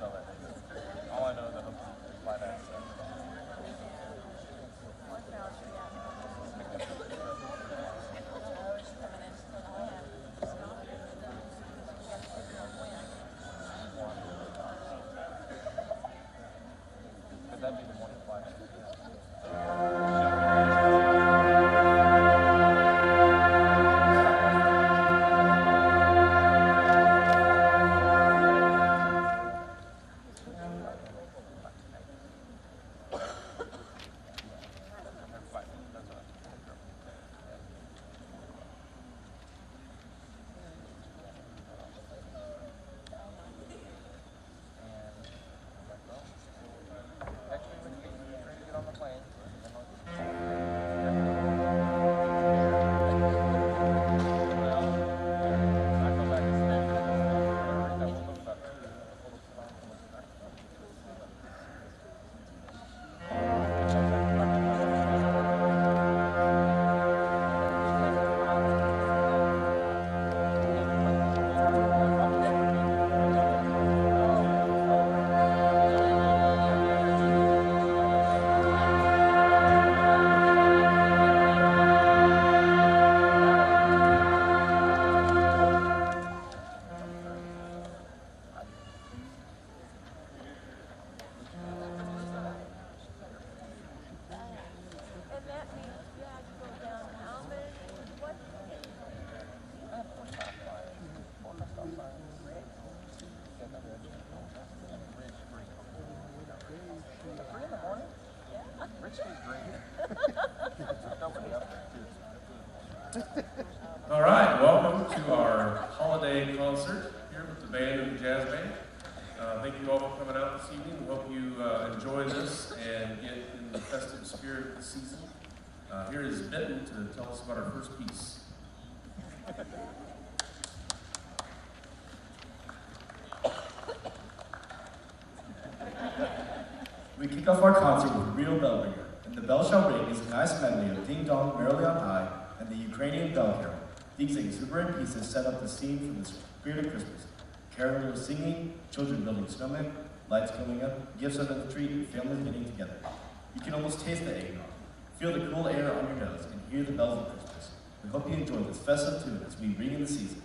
tell that. All I know is I hope it's flat ass. Could that be the morning flight? All right, welcome to our holiday concert here with the band and the jazz band. Thank you all for coming out this evening. We hope you enjoy this and get in the festive spirit of the season. Here is Benton to tell us about our first piece. We kick off our concert with Real Bell Ringer, and the Bell Shall Ring is a nice medley of Ding Dong, Merrily on High, and the Ukrainian Bell Carol. These exuberant pieces set up the scene for the spirit of Christmas. Carolers singing, children building snowmen, lights going up, gifts under the tree, and families getting together. You can almost taste the eggnog, feel the cool air on your nose, and hear the bells of Christmas. We hope you enjoy this festive tune as we bring in the season.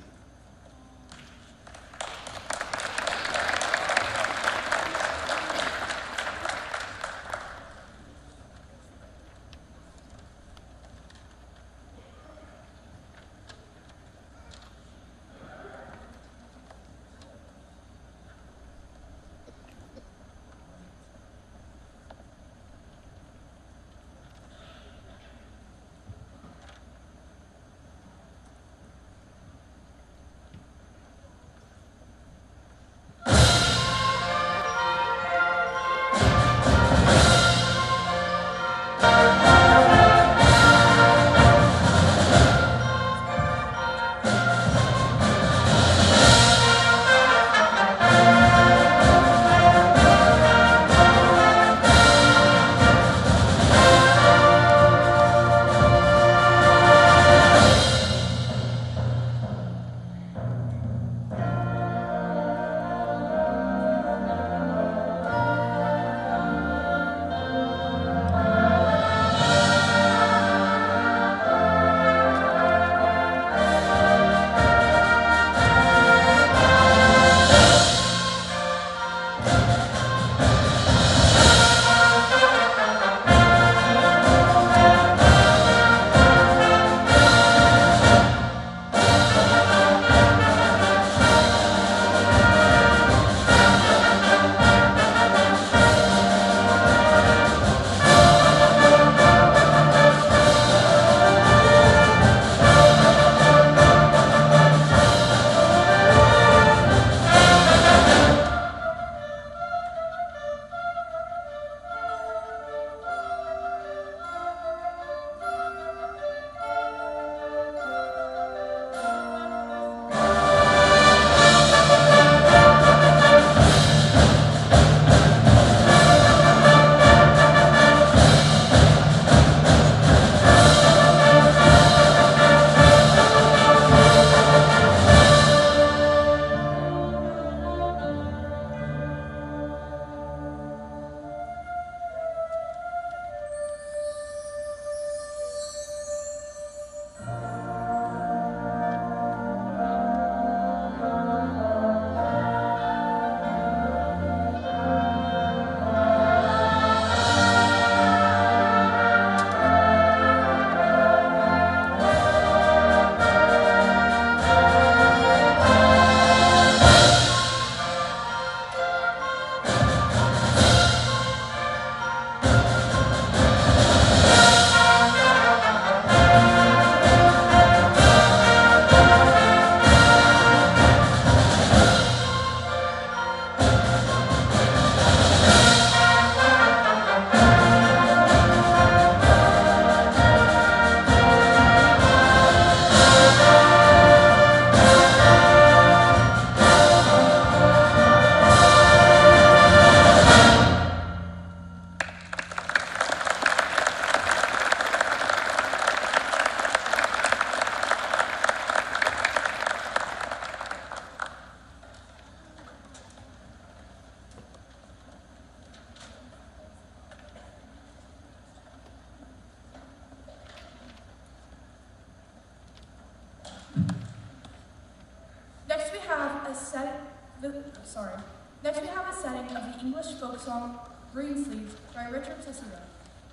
Next we have a setting of the English folk song Greensleeves by Richard Cicero.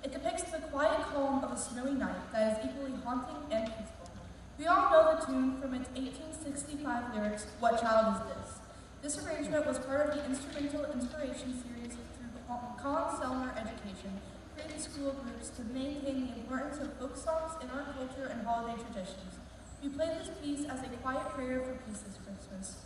It depicts the quiet calm of a snowy night that is equally haunting and peaceful. We all know the tune from its 1865 lyrics, What Child Is This? This arrangement was part of the instrumental inspiration series through Con Selmer Education, creating school groups to maintain the importance of folk songs in our culture and holiday traditions. We play this piece as a quiet prayer for peace this Christmas.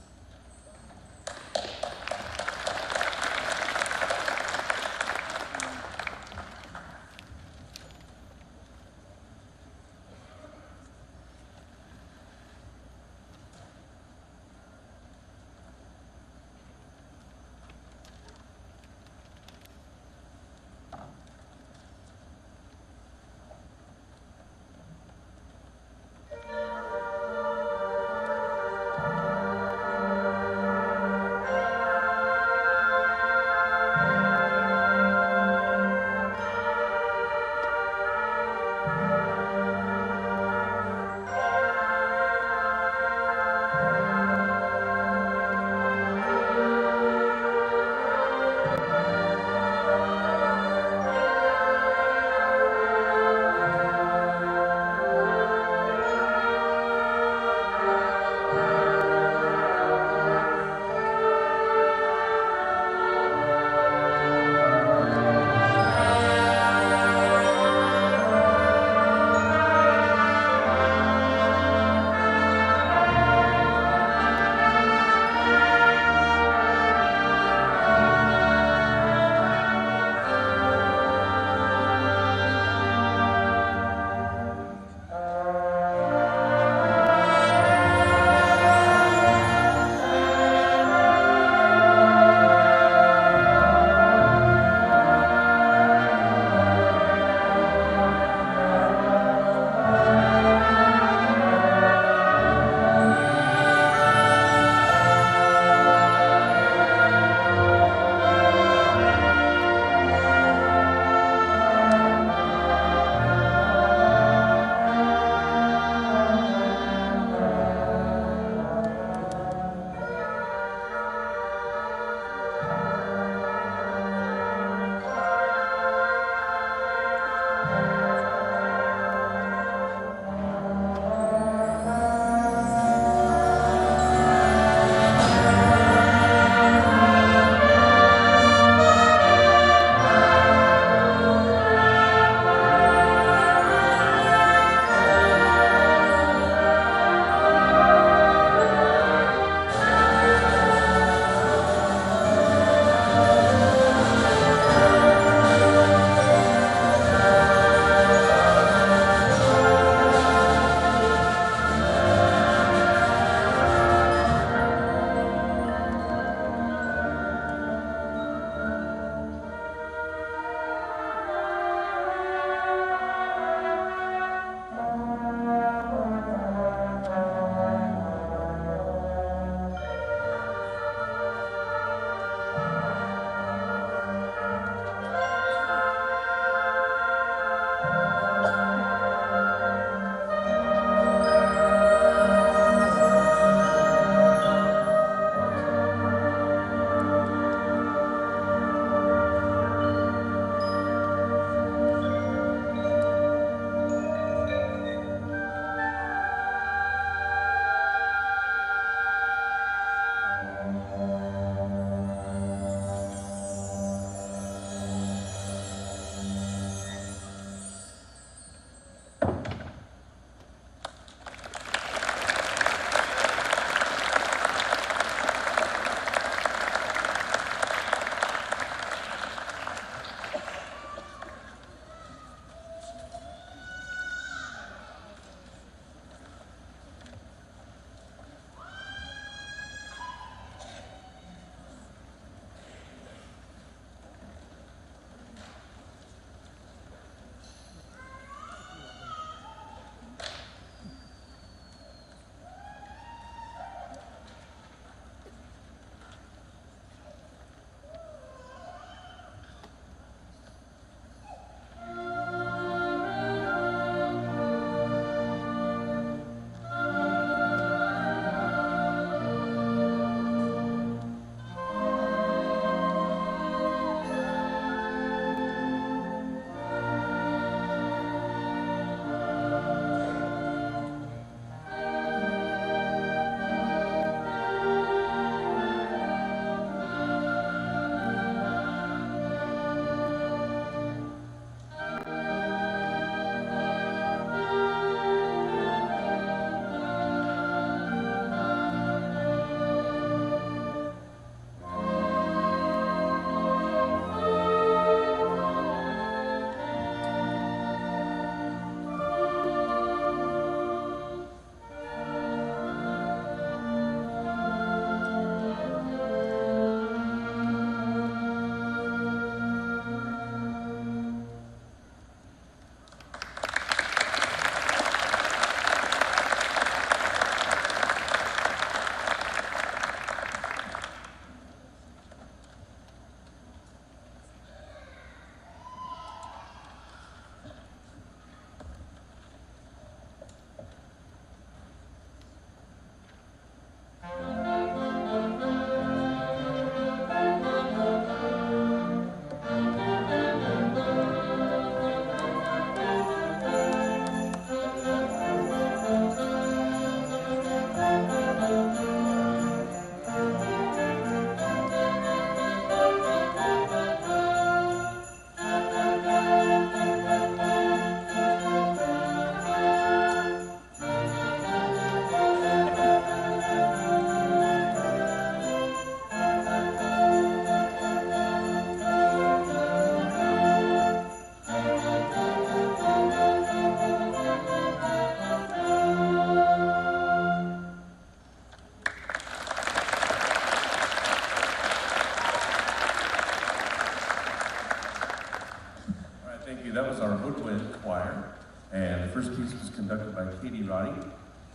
that was our woodwind choir. And the first piece was conducted by Katie Roddy,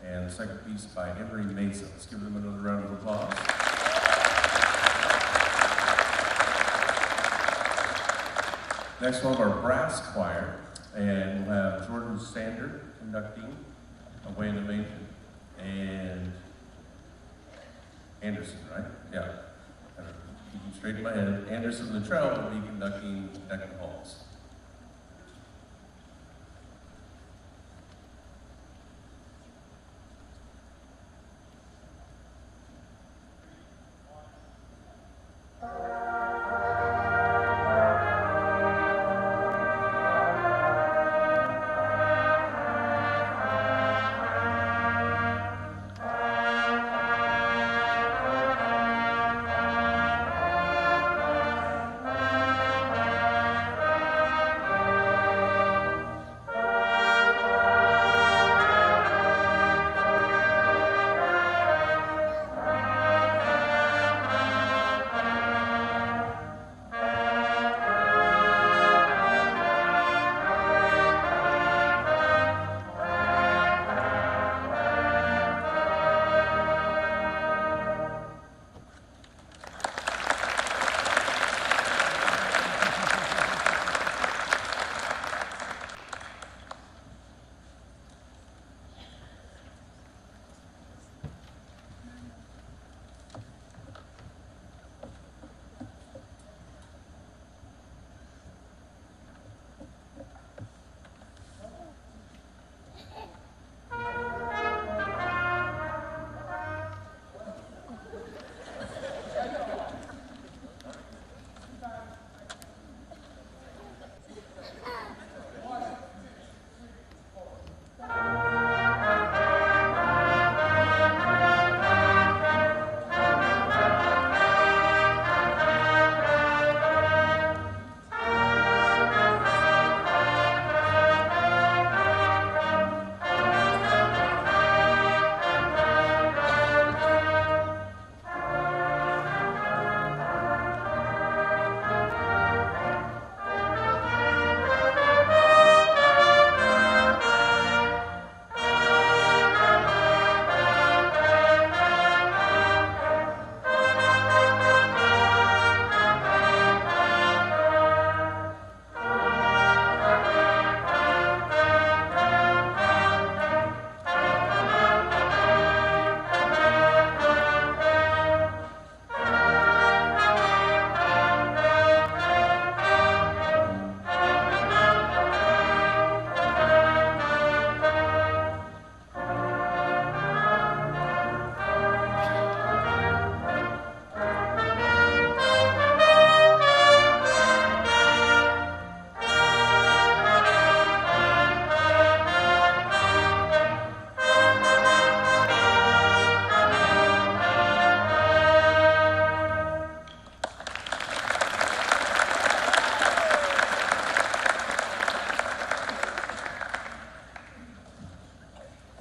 and the second piece by Emery Mason. Let's give them another round of applause. Next one, our brass choir, and we'll have Jordan Sander conducting Away in the Manger, and Anderson, right? Yeah. Keeping straight in my head. Anderson Luttrell will be conducting Deccan Halls.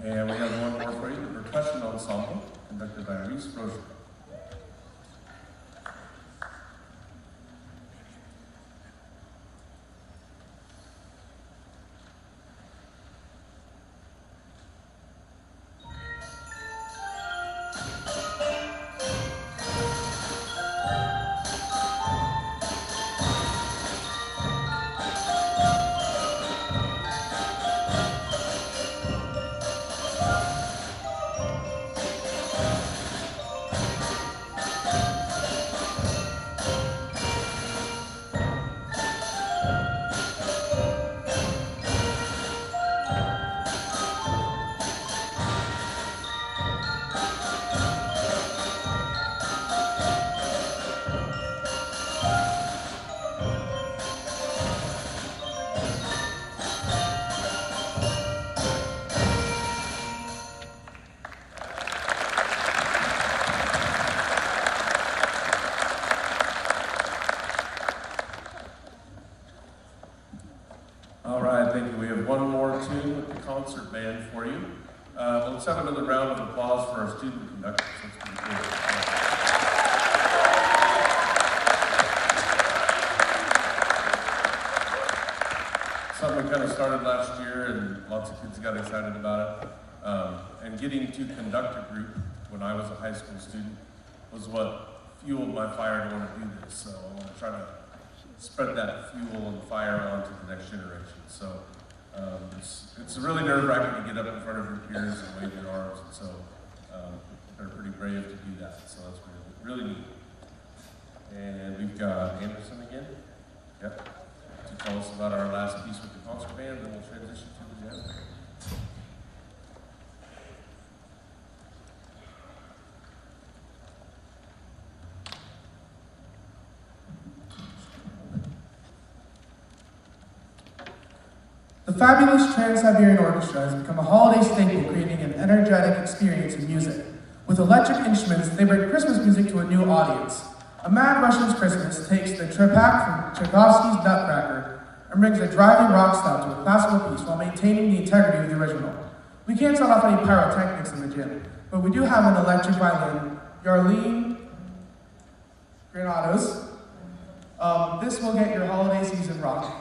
And we have one more for you, the percussion ensemble, conducted by Reese Rocher. All right, thank you. We have one more tune with the concert band for you. Let's have another round of applause for our student conductors. That's pretty cool. kind of started last year, and lots of kids got excited about it. And getting to conduct a group when I was a high school student was what fueled my fire to want to do this. So I want to try to spread that fuel and fire on to the next generation. So it's really nerve-wracking to get up in front of your peers and wave your arms. And so they're pretty brave to do that. So that's really neat. And we've got Anderson again. Yep. To tell us about our last piece with the concert band, then we'll transition to the jazz band. The fabulous Trans-Siberian Orchestra has become a holiday staple, creating an energetic experience in music. With electric instruments, they bring Christmas music to a new audience. A Mad Russian's Christmas takes the trepak from Tchaikovsky's Nutcracker and brings a driving rock style to a classical piece while maintaining the integrity of the original. We can't set off any pyrotechnics in the gym, but we do have an electric violin, Yarlene Granados. This will get your holiday season rocking.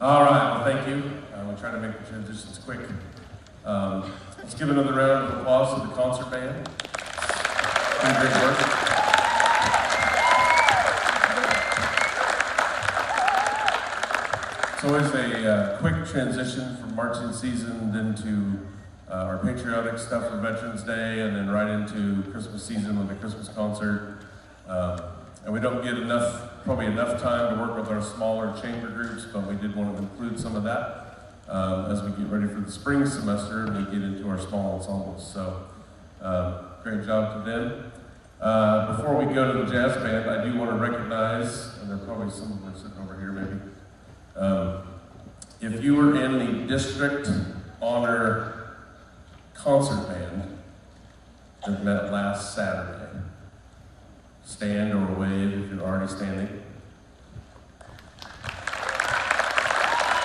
All right, well, thank you. We'll try to make the transitions quick. Let's give another round of applause to the concert band. Doing great work. It's always a quick transition from marching season then to our patriotic stuff for Veterans Day, and then right into Christmas season with the Christmas concert. And we don't get probably enough time to work with our smaller chamber groups, but we did want to include some of that as we get ready for the spring semester and we get into our small ensembles. So great job to them. Before we go to the jazz band, I do want to recognize, and there are probably some of them sitting over here maybe, if you were in the district honor concert band that met last Saturday, stand or wave if you're already standing.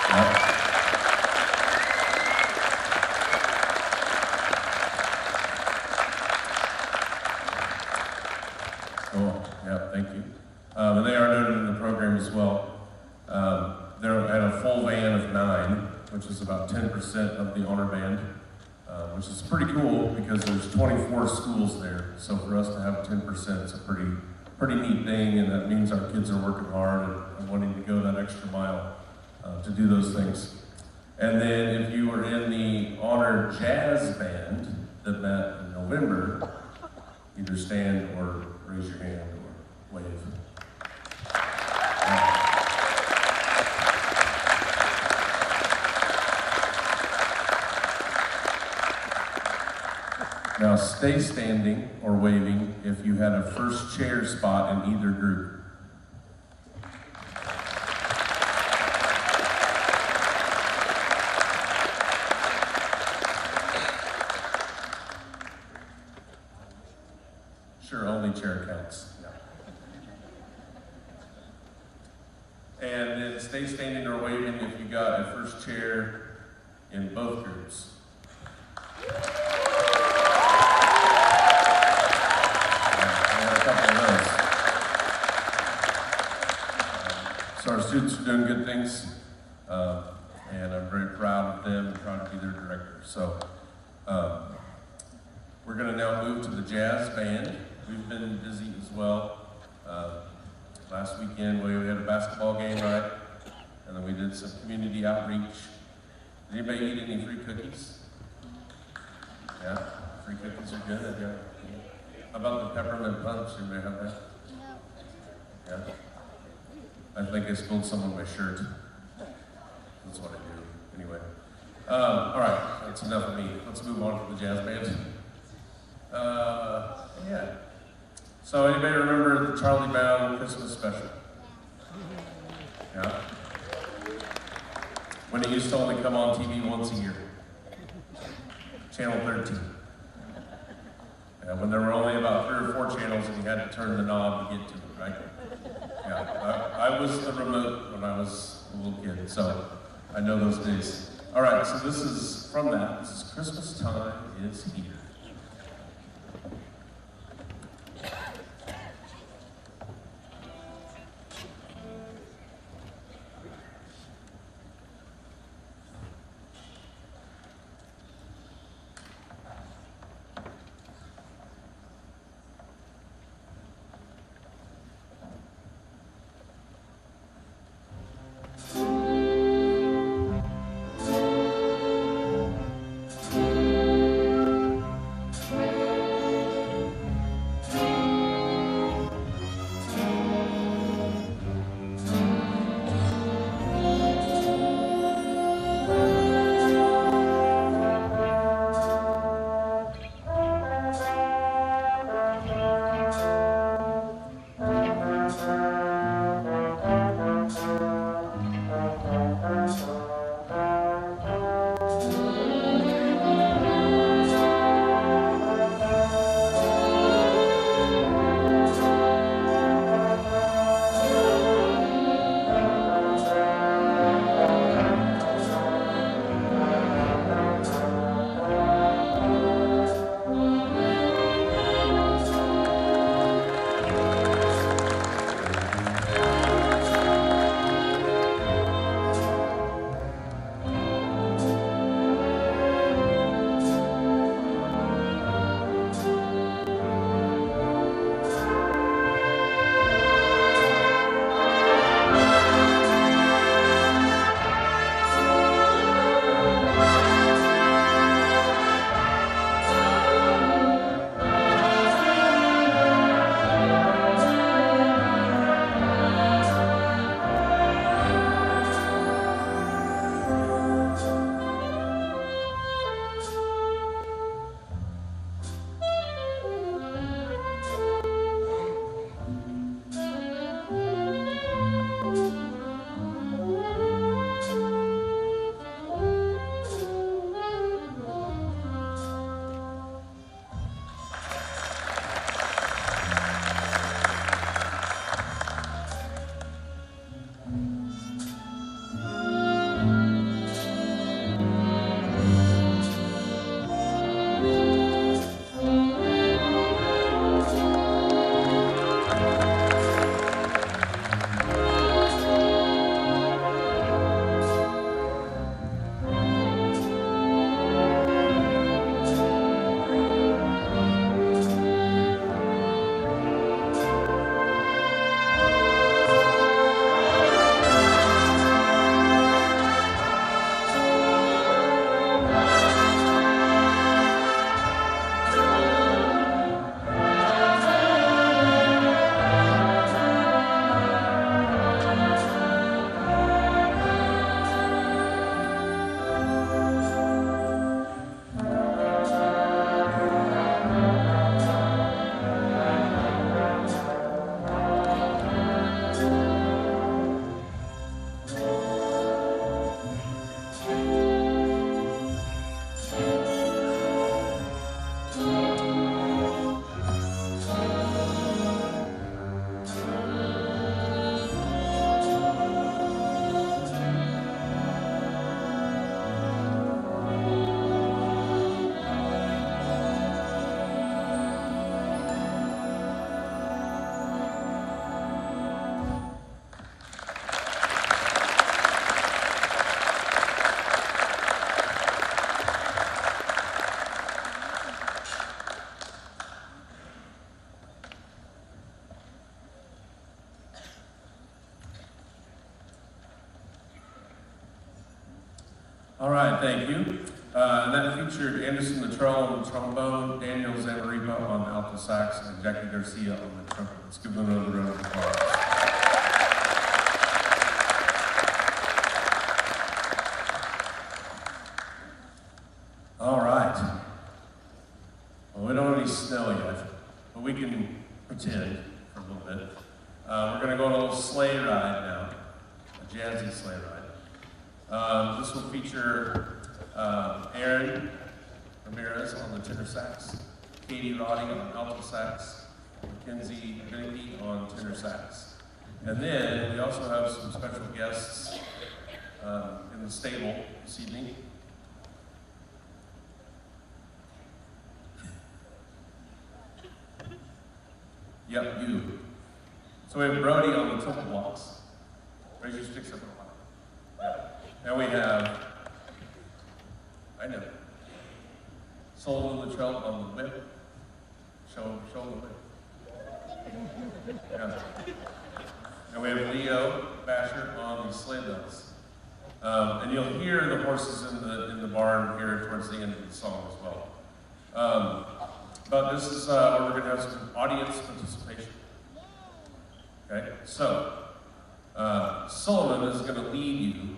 Yep. Cool. Yeah, thank you. And they are noted in the program as well. They're at a full van of 9, which is about 10% of the honor band, which is pretty cool because there's 24 schools there. So for us to have 10%, it's a pretty neat thing, and that means our kids are working hard and wanting to go that extra mile to do those things. And then if you were in the honor jazz band that met in November, either stand or raise your hand or wave. Now stay standing or waving if you had a first chair spot in either group. Sure, only chair counts. Yeah. And then stay standing or waving if you got a first chair in both groups. So our students are doing good things, and I'm very proud of them and proud to be their director. So we're going to now move to the jazz band. We've been busy as well. Last weekend we had a basketball game, right? And then we did some community outreach. Did anybody eat any free cookies? Yeah, free cookies are good. Yeah. How about the peppermint punch? Anybody have that? Yeah. I think I spilled some on my shirt. That's what I do. Anyway. All right, that's enough of me. Let's move on to the jazz band. Yeah. So anybody remember the Charlie Brown Christmas special? Yeah. When it used to only come on TV once a year. Channel 13. When there were only about 3 or 4 channels and you had to turn the knob to get to it, right? Yeah, I was the remote when I was a little kid, so I know those days. All right, so this is from that. This is Christmas Time is Here. All right, thank you. That featured Anderson Luttrell on the trombone, Daniel Zamaripa on the alto sax, and Jackie Garcia on the trumpet. Let's give them another round of applause. All right. Well, we don't have any snow yet, but we can pretend for a little bit. We're going to go on a little sleigh ride now, a jazzy sleigh ride. This will feature Aaron Ramirez on the tenor sax, Katie Roddy on alto sax, Mackenzie Benke on tenor sax. And then we also have some special guests in the stable this evening. Yep, you. So we have Brody on the temple blocks. Raise your sticks up a while. Yeah. And we have, I know, Solon Luttrell on the whip. Show the whip. Yeah. And we have Leo Basher on the sleigh bells. And you'll hear the horses in the barn here towards the end of the song as well. But this is where we're going to have some audience participation. Okay, so Sullivan is going to lead you.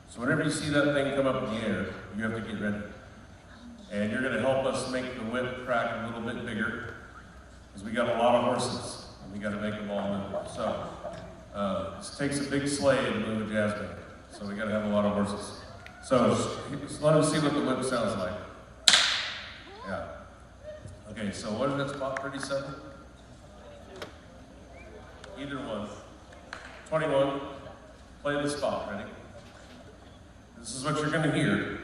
So whenever you see that thing come up in the air, you have to get ready. And you're going to help us make the whip crack a little bit bigger, because we got a lot of horses, and we got to make them all move. So this takes a big sleigh to move a jazz band. So we got to have a lot of horses. So just let us see what the whip sounds like. Yeah. Okay, so what is that spot, 37? Either one. 21, play the spot, ready? This is what you're gonna hear.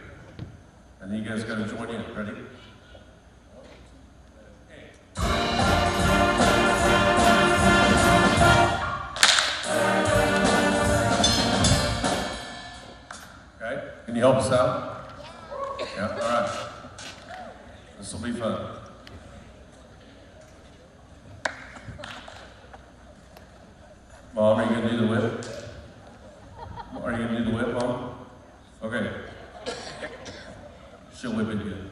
And then you guys gotta join in, ready? Okay, can you help us out? Yeah, all right. This will be fun. Mom, are you gonna do the whip? Are you gonna do the whip, Mom? Okay. She'll whip it good.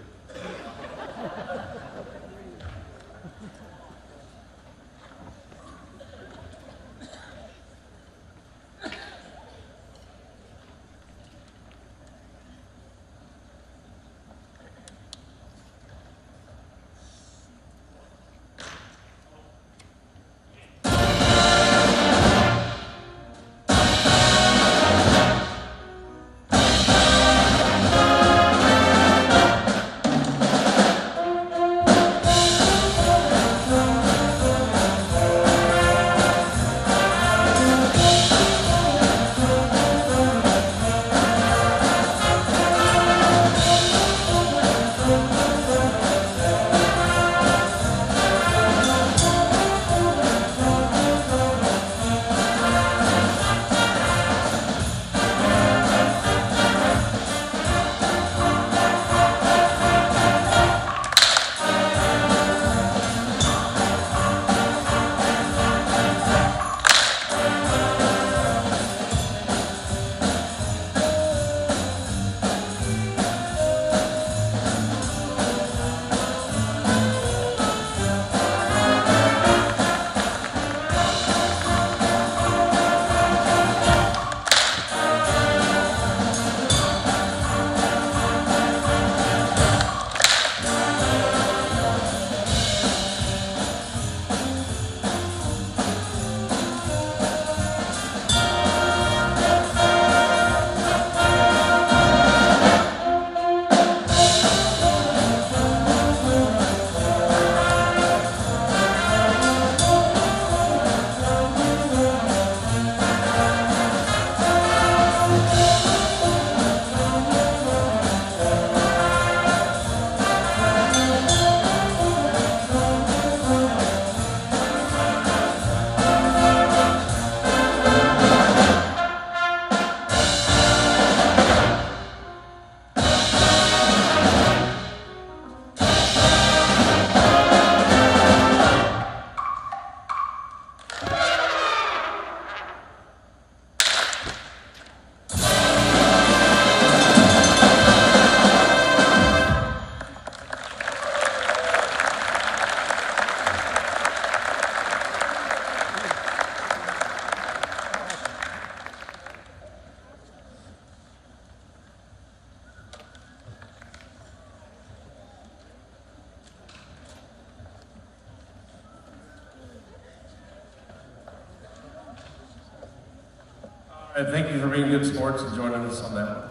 And thank you for being good sports and joining us on that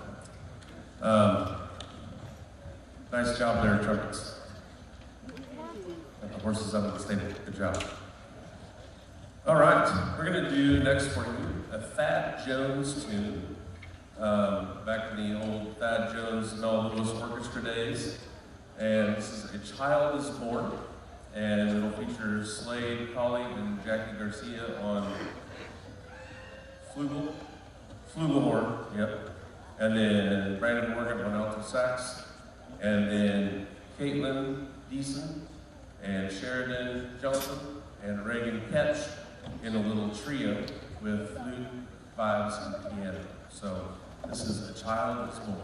one. Nice job there, trumpets. Got the horses out of the stable. Good job. All right, we're going to do next for you a Thad Jones tune. Back in the old Thad Jones and all those orchestra days. And this is A Child is Born. And it'll feature Slade Colley and Jackie Garcia on flugelhorn, yep. And then Brandon Morgan on alto sax. And then Caitlin Deason and Sheridan Johnson and Reagan Ketch in a little trio with flute, vibes, and piano. So this is A Child is Born.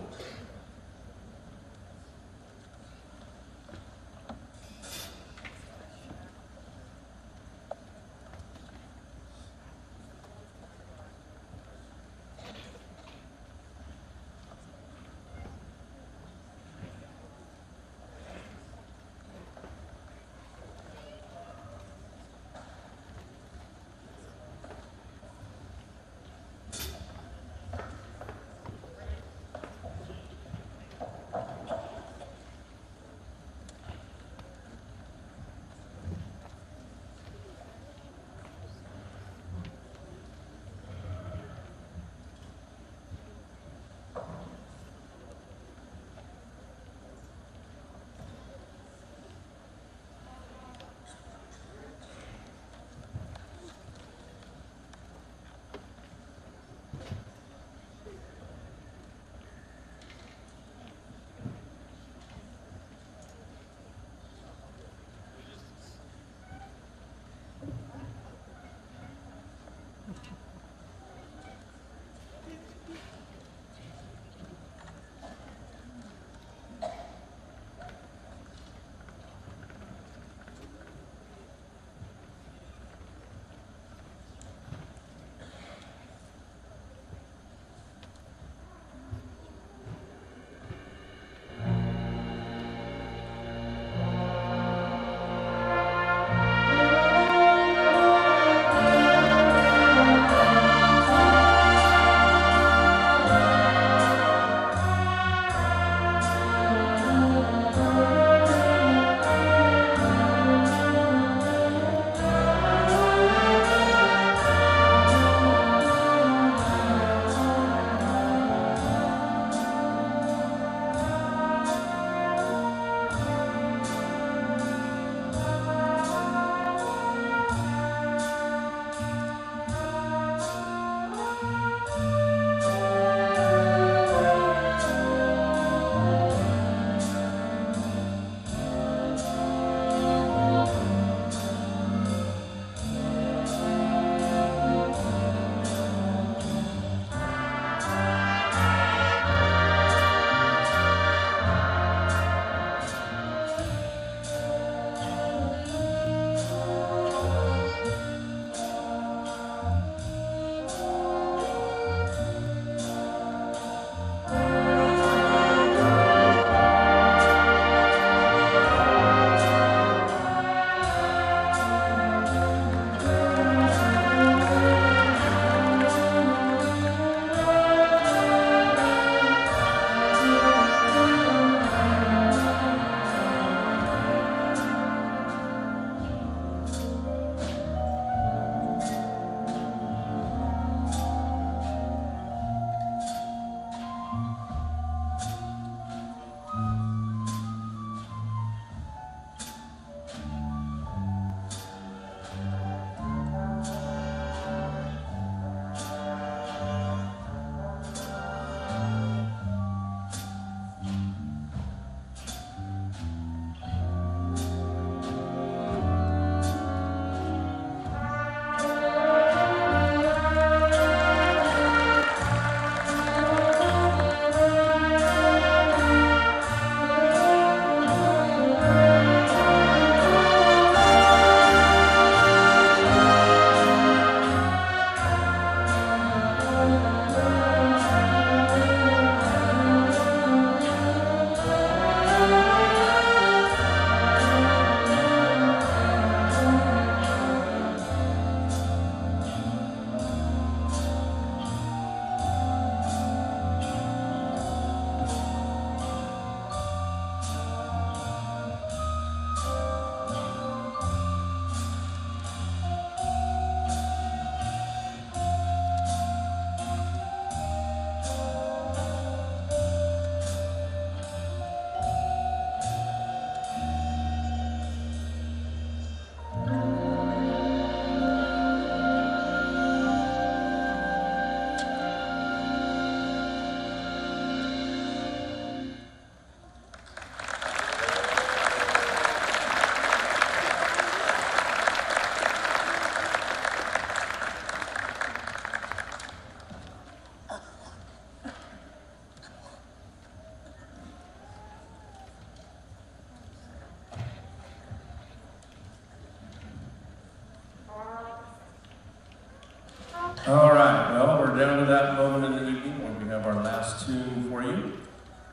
down to that moment in the evening when we have our last tune for you.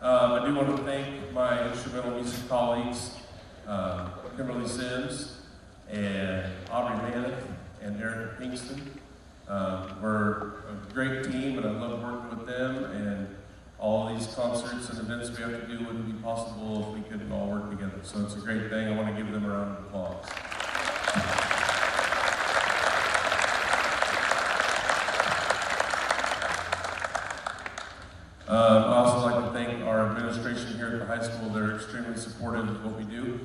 I do want to thank my instrumental music colleagues, Kimberly Sims and Aubrey Manick and Eric Pinkston. We're a great team, and I love working with them, and all these concerts and events we have to do wouldn't be possible if we couldn't all work together. So it's a great thing. I want to give them a round of applause. I also like to thank our administration here at the high school. They're extremely supportive of what we do,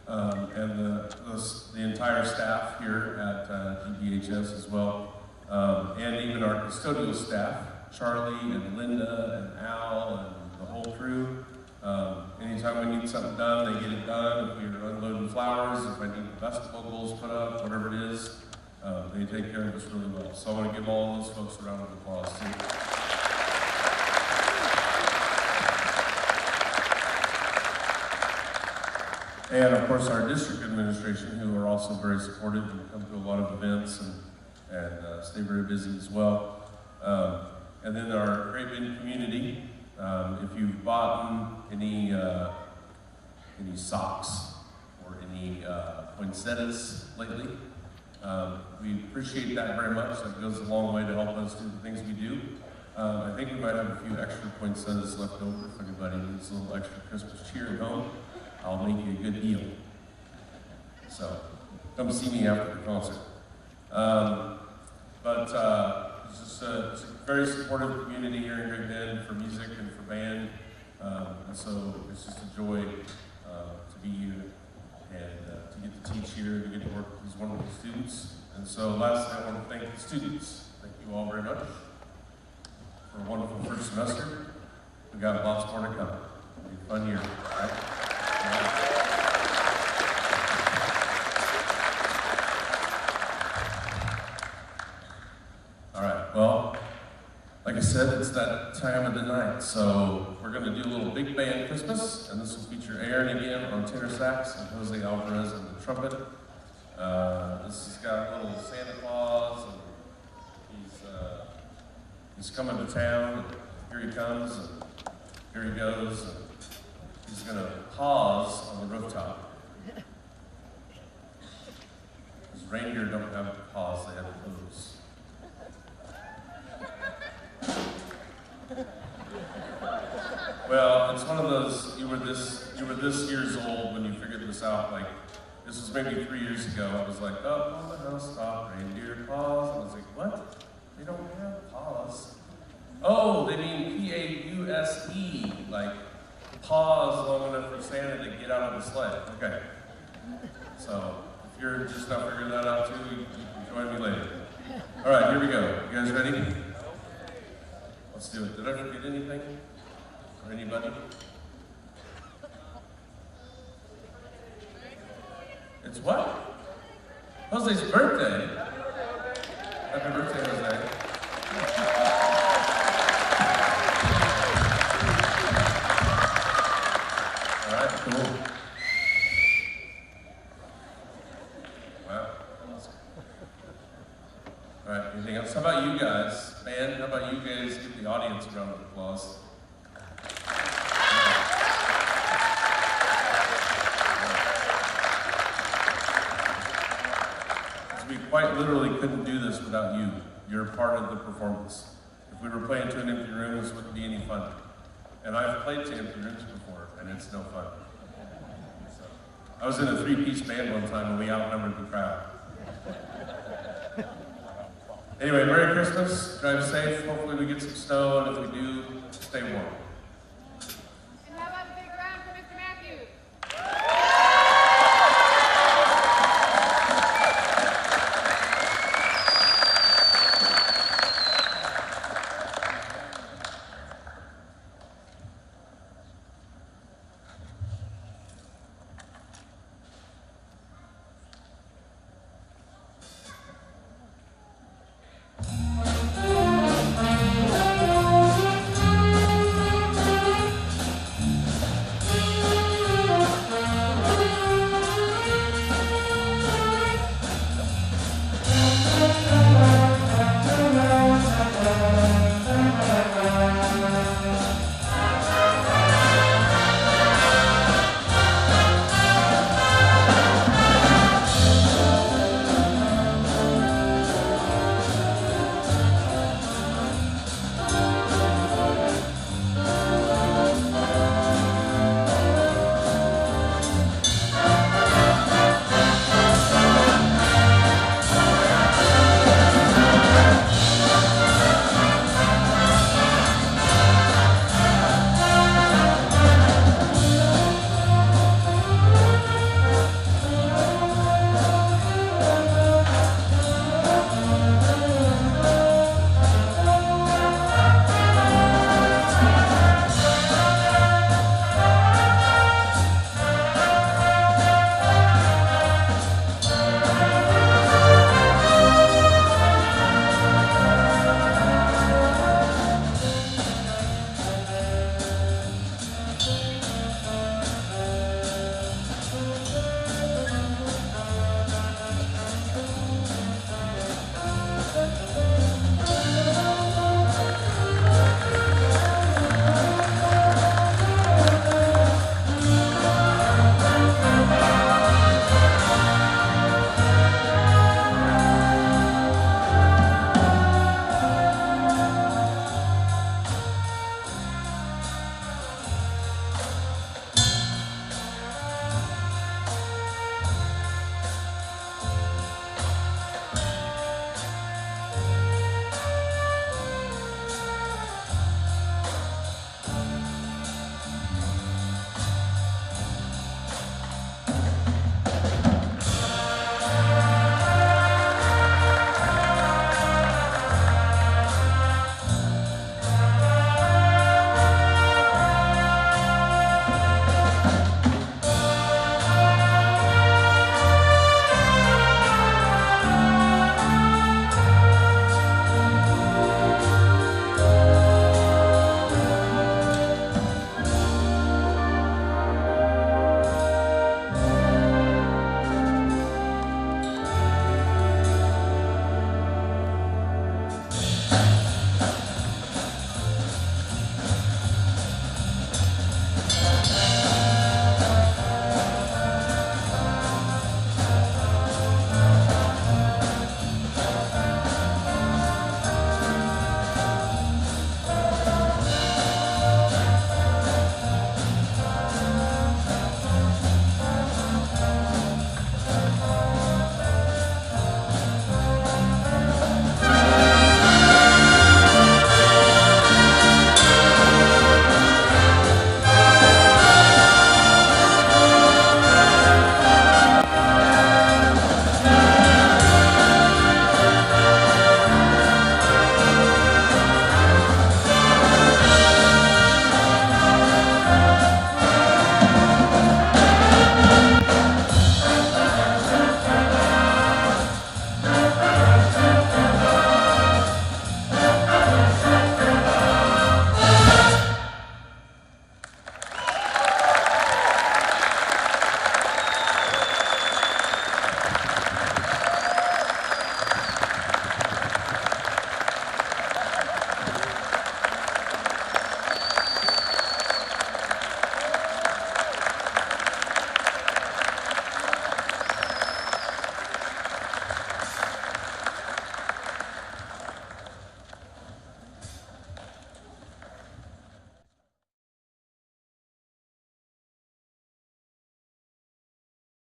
and the entire staff here at GBHS as well, and even our custodial staff, Charlie and Linda and Al and the whole crew. Anytime we need something done, they get it done. If we're unloading flowers, if I need basketball goals put up, whatever it is, they take care of us really well. So I want to give all those folks a round of applause too. And of course our district administration, who are also very supportive and come to a lot of events and stay very busy as well. And then our great big community. If you've bought any socks or any poinsettias lately, we appreciate that very much. That goes a long way to help us do the things we do. I think we might have a few extra poinsettias left over if anybody needs a little extra Christmas cheer at home. I'll make you a good deal. So come see me after the concert. It's a very supportive community here in Great Bend for music and for band. And so it's just a joy to be here and to get to teach here, to get to work with these wonderful students. And so lastly, I want to thank the students. Thank you all very much for a wonderful first semester. We've got lots more to come. It'll be a fun year, right? All right, well, like I said, it's that time of the night, so we're going to do a little big band Christmas, and this will feature Aaron again on tenor sax and Jose Alvarez on the trumpet. This has got a little Santa Claus, and he's coming to town. Here he comes, and here he goes. And he's going to pause on the rooftop. Because reindeer don't have to pause, they have to pose. Well, it's one of those, you were this years old when you figured this out. Like, this was maybe 3 years ago. I was like, up on the housetop, reindeer pause. I was like, what? They don't have pause. Oh, they mean P-A-U-S-E, like pause long enough for Santa to get out of the sleigh. Okay. So, if you're just not figuring that out too, you can join me later. All right, here we go. You guys ready? Let's do it. Did I forget anything? Or anybody? It's what? Jose's birthday. Happy birthday, Jose. All right, cool. Wow. All right, anything else? How about you guys? Band, how about you guys give the audience a round of applause? We quite literally couldn't do this without you. You're part of the performance. If we were playing to an empty room, this wouldn't be any fun. And I've played to empty rooms before, and it's no fun. So, I was in a 3-piece band one time, and we outnumbered the crowd. Anyway, Merry Christmas. Drive safe. Hopefully we get some snow, and if we do, stay warm.